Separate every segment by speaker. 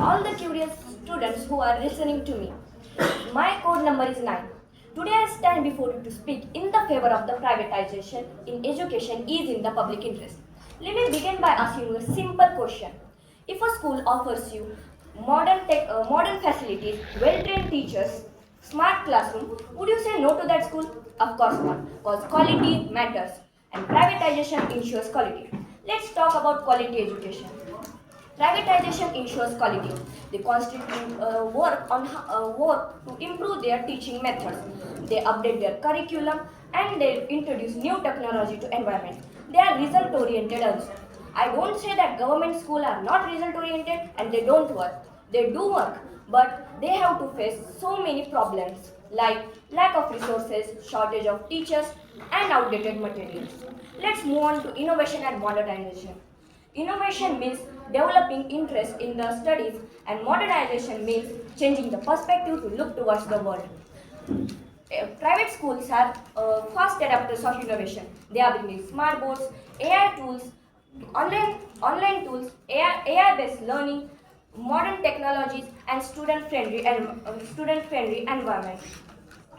Speaker 1: all the curious students who are listening to me. My code number is 9. Today I stand before you to speak in the favor of the privatization in education is in the public interest. Let me begin by asking you a simple question. If a school offers you modern facilities, well-trained teachers, smart classroom, would you say no to that school? Of course not, because quality matters and privatization ensures quality. Let's talk about quality education. Privatization ensures quality. They constantly work to improve their teaching methods. They update their curriculum and they introduce new technology to environment. They are result oriented also. I don't say that government schools are not result oriented and they don't work. They do work, but they have to face so many problems like lack of resources, shortage of teachers, and outdated materials. Let's move on to innovation and modernization. Innovation means developing interest in the studies, and modernization means changing the perspective to look towards the world. Private schools are fast adapters of innovation. They are bringing smart boards, AI tools, online tools, AI-based learning, modern technologies, and student-friendly environment.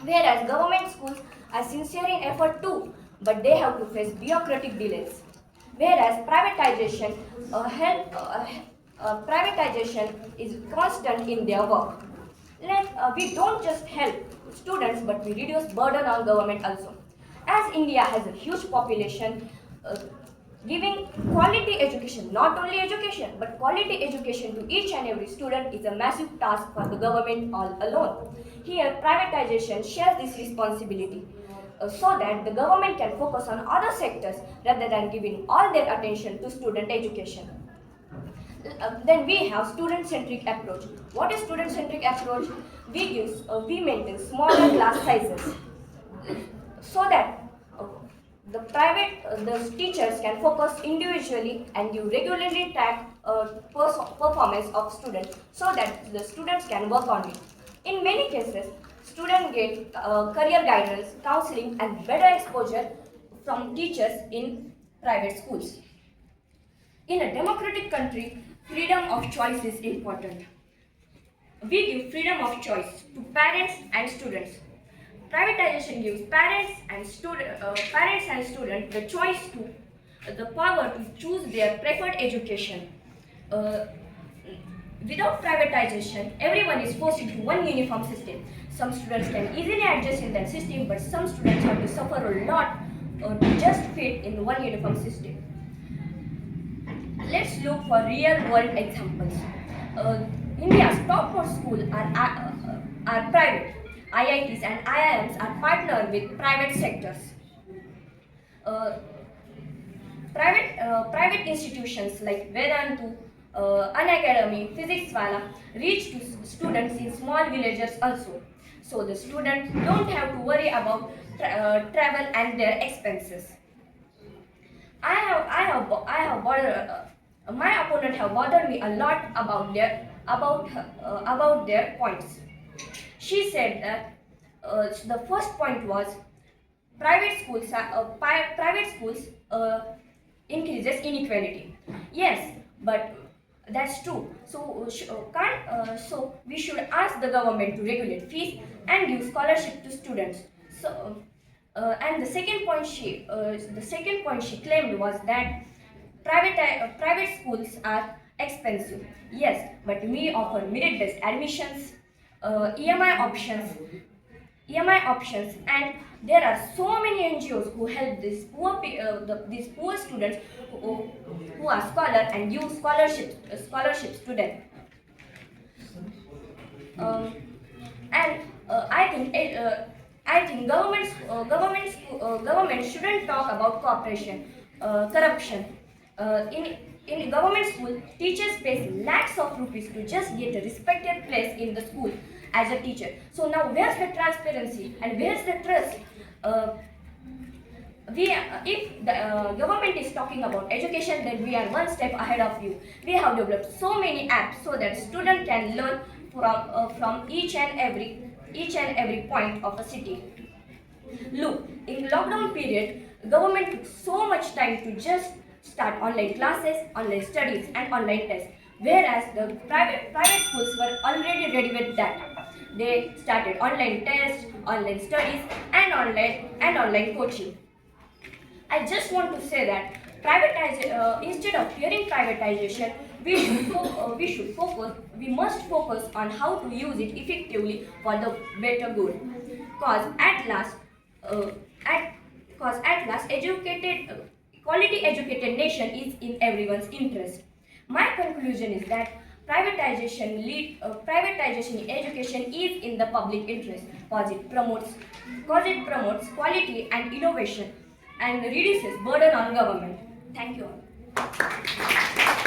Speaker 1: Whereas government schools are sincere in effort too, but they have to face bureaucratic delays. Whereas privatization is constant in their work. We don't just help students, but we reduce burden on government also. As India has a huge population, uh, giving quality education, not only education, but quality education to each and every student is a massive task for the government all alone. Here, privatization shares this responsibility so that the government can focus on other sectors rather than giving all their attention to student education. Then we have student-centric approach. What is student-centric approach? We maintain smaller class sizes so that the teachers can focus individually and you regularly track performance of students so that the students can work on it. In many cases, students get career guidance, counseling, and better exposure from teachers in private schools. In a democratic country, freedom of choice is important. We give freedom of choice to parents and students. Privatization gives parents and students the choice to the power to choose their preferred education. Uh, Without privatization, everyone is forced into one uniform system. Some students can easily adjust in that system, but some students have to suffer a lot to just fit in one uniform system. Let's look for real-world examples. India's topmost schools are private. IITs and IIMs are partnered with private sectors. Uh, private institutions like Vedantu, Unacademy, Physics Wala reach to students in small villages also. So the students don't have to worry about travel and their expenses. I have my opponent have bothered me a lot about their points. She said that the first point was private schools increases inequality. Yes, but that's true. So we should ask the government to regulate fees and give scholarship to students. And the second point she claimed was that private schools are expensive. Yes, but we offer merit-based admissions, uh, EMI options, EMI options, and there are so many NGOs who help these poor students who are scholars and give scholarships to them. Um, and I think government shouldn't talk about corruption. In government school, teachers pay lakhs of rupees to just get a respected place in the school as a teacher. So now, where's the transparency and where's the trust? Uh, if the government is talking about education, then we are one step ahead of you. We have developed so many apps so that students can learn from each and every point of a city. Look, in lockdown period, government took so much time to just start online classes, online studies, and online tests. whereas the private schools were already ready with that. They started online tests, online studies, and online coaching. I just want to say that instead of fearing privatization, we must focus on how to use it effectively for the better good. Cause at last, uh, at cause at last, quality educated nation is in everyone's interest. My conclusion is that privatization in education is in the public interest cause it promotes quality and innovation and reduces burden on government. Thank you all.